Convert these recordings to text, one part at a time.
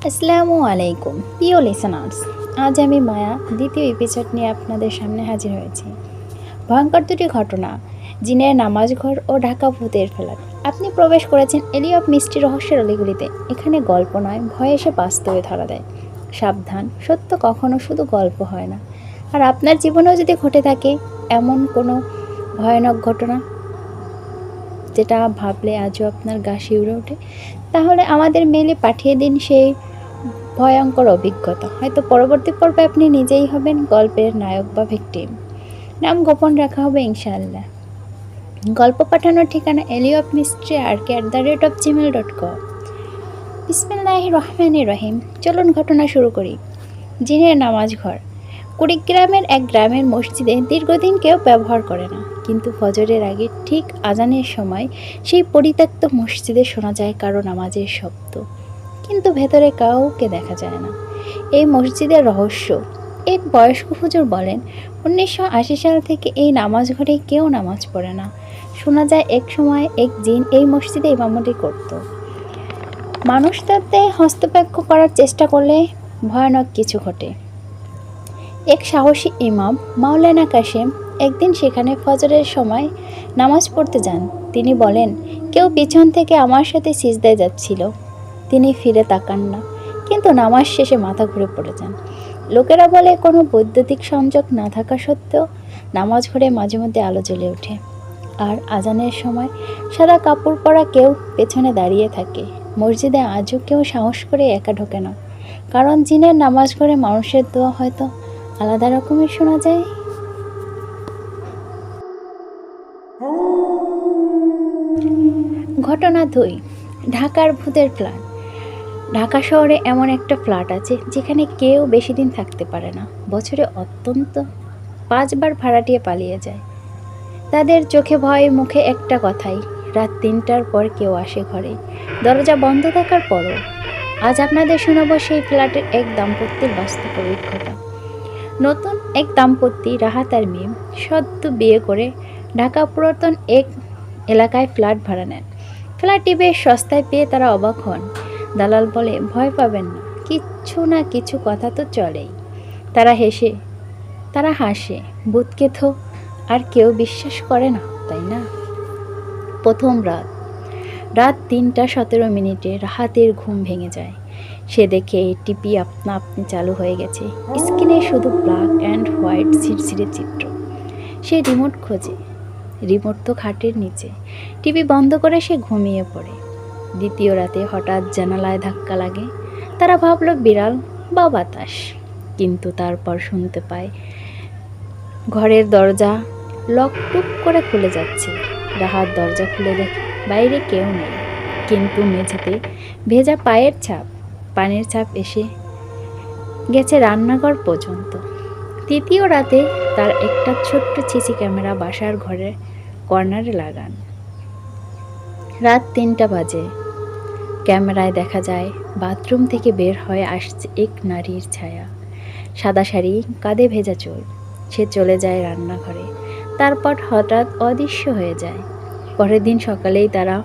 আসসালামু আলাইকুম প্রিয় লিসেনার্স। আজ আমি মায়া দ্বিতীয় এপিসোড নিয়ে আপনাদের সামনে হাজির হয়েছি। ভয়ঙ্কর দুটি ঘটনা, জিনের নামাজ ঘর ও ঢাকা ভূতের ফ্ল্যাট। আপনি প্রবেশ করেছেন এলিয়ট মিষ্টি রহস্যের অলিগুলিতে। এখানে গল্প নয়, ভয় এসে বাস্তবে ধরা দেয়। সাবধান, সত্য কখনো শুধু গল্প হয় না। আর আপনার জীবনেও যদি ঘটে থাকে এমন কোনো ভয়ানক ঘটনা যেটা ভাবলে আজও আপনার গা শিউরে ওঠে, তাহলে আমাদের মেলে পাঠিয়ে দিন সেই ভয়ঙ্কর অভিজ্ঞতা। হয়তো পরবর্তী পর্বে আপনি নিজেই হবেন গল্পের নায়ক বা ভিকটিম। নাম গোপন রাখা হবে ইনশাআল্লাহ। গল্প পাঠানোর ঠিকানা eliopmistry@gmail.com। বিসমিল্লাহির রহমানির রহিম। চলুন ঘটনা শুরু করি। জিনের নামাজ ঘর। কুড়িগ্রামের এক গ্রামের মসজিদে দীর্ঘদিন কেউ ব্যবহার করে না, কিন্তু ফজরের আগে ঠিক আজানের সময় সেই পরিত্যক্ত মসজিদে শোনা যায় কারো নামাজের শব্দ, কিন্তু ভেতরে কাউকে দেখা যায় না। এই মসজিদের রহস্য। এক বয়স্ক হুজুর বলেন, 1980 সাল থেকে এই নামাজ ঘরে কেউ নামাজ পড়ে না। শোনা যায় এক সময় এক জিন এই মসজিদে ইমামতি করত। মানুষ তাতে হস্তক্ষেপ করার চেষ্টা করলে ভয়ানক কিছু ঘটে। এক সাহসী ইমাম মাওলানা কাশেম একদিন সেখানে ফজরের সময় নামাজ পড়তে যান। তিনি বলেন, কেউ পিছন থেকে আমার সাথে সিজদায় যাচ্ছিল। তিনি ফিরে তাকান না, কিন্তু নামাজ শেষে মাথা ঘুরে পড়ে যান। লোকেরা বলে কোনো বৈদ্যুতিক সংযোগ না থাকা সত্ত্বেও নামাজ ঘরে মাঝে মধ্যে আলো জ্বলে ওঠে। আর আজানের সময় সাদা কাপড় পরা কেউ পেছনে দাঁড়িয়ে থাকে। মসজিদে আজও কেউ সাহস করে একা ঢোকে না, কারণ জিনের নামাজ ঘরে মানুষের দোয়া হয়তো আলাদা রকমের শোনা যায়। ঘটনা 2। ঢাকার ভূতের ফ্ল্যাট। ঢাকা শহরে এমন একটা ফ্ল্যাট আছে যেখানে কেউ বেশি দিন থাকতে পারে না। বছরে অত্যন্ত 5 বার ভাড়াটিয়ে পালিয়ে যায়। তাদের চোখে ভয়, মুখে একটা কথাই, রাত 3টার পর কেউ আসে ঘরে, দরজা বন্ধ থাকার পরও। আজ আপনাদের শোনাবো সেই ফ্ল্যাটের এক দাম্পত্যের বাস্তব অভিজ্ঞতা। নতুন এক দাম্পত্য, রাহাত আর মিম, সদ্য বিয়ে করে ঢাকা পুরাতন এক এলাকায় ফ্ল্যাট ভাড়া নেন। ফ্ল্যাটটি বেশ সস্তায় পেয়ে তারা অবাক হন। দালাল বলে, ভয় পাবেন না, কিচ্ছু না কিছু কথা তো চলেই। তারা হাসে, ভূতকে তো আর কেউ বিশ্বাস করে না, তাই না? প্রথম রাত 3:17 রাহাতের ঘুম ভেঙে যায়। সে দেখে টিভি আপনা আপনি চালু হয়ে গেছে। স্ক্রিনে শুধু ব্ল্যাক অ্যান্ড হোয়াইট ছিঁড়ছিঁড়ে চিত্র। সে রিমোট খোঁজে, রিমোট তো খাটের নিচে। টিভি বন্ধ করে সে ঘুমিয়ে পড়ে। দ্বিতীয় রাতে হঠাৎ জানালায় ধাক্কা লাগে। তারা ভাবল বিড়াল বা বাতাস, কিন্তু তারপর শুনতে পায় ঘরের দরজা লক টুক করে খুলে যাচ্ছে। রাহাত দরজা খুলে দেখে বাইরে কেউ নেই, কিন্তু মেঝেতে ভেজা পায়ের ছাপ, পানির ছাপ এসে গেছে রান্নাঘর পর্যন্ত। তৃতীয় রাতে তার একটা ছোট্ট সিসি ক্যামেরা বাসার ঘরের কর্নারে লাগান। রাত 3টা বাজে। ক্যামেরায় দেখা যায় বাথরুম থেকে বের হয়ে আসছে এক নারীর ছায়া, সাদা শাড়ি, কাঁধে ভেজা চুল। সে চলে যায় রান্নাঘরে, তারপর হঠাৎ অদৃশ্য হয়ে যায়। পরের দিন সকালেই তারা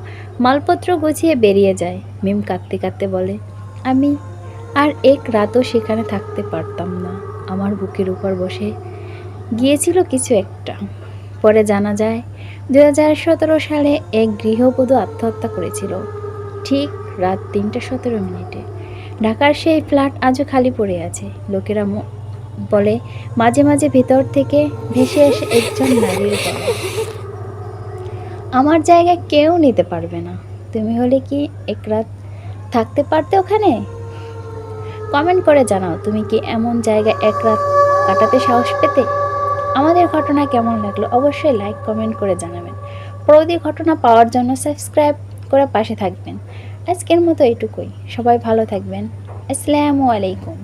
মালপত্র গুছিয়ে বেরিয়ে যায়। মিম কাঁদতে কাঁদতে বলে, আমি আর এক রাতও সেখানে থাকতে পারতাম না। আমার বুকের উপর বসে গিয়েছিল কিছু একটা। পরে জানা যায় 2017 সালে এক গৃহবধূ আত্মহত্যা করেছিল, ঠিক রাত 3:17। ঢাকার সেই ফ্ল্যাট আজও খালি পড়ে আছে। লোকেরা বলে মাঝে মাঝে ভেতর থেকে ভেসে এসে একজন নারীর গলা, আমার জায়গায় কেউ নিতে পারবে না। তুমি হলে কি এক রাত থাকতে পারতে ওখানে? কমেন্ট করে জানাও, তুমি কি এমন জায়গায় এক রাত কাটাতে সাহস পেতে? আমাদের ঘটনা কেমন লাগলো অবশ্যই লাইক কমেন্ট করে জানাবেন। পরবর্তী ঘটনা পাওয়ার জন্য সাবস্ক্রাইব করে পাশে থাকবেন। আজকের মতো এইটুকুই। সবাই ভালো থাকবেন। আসসালামু আলাইকুম।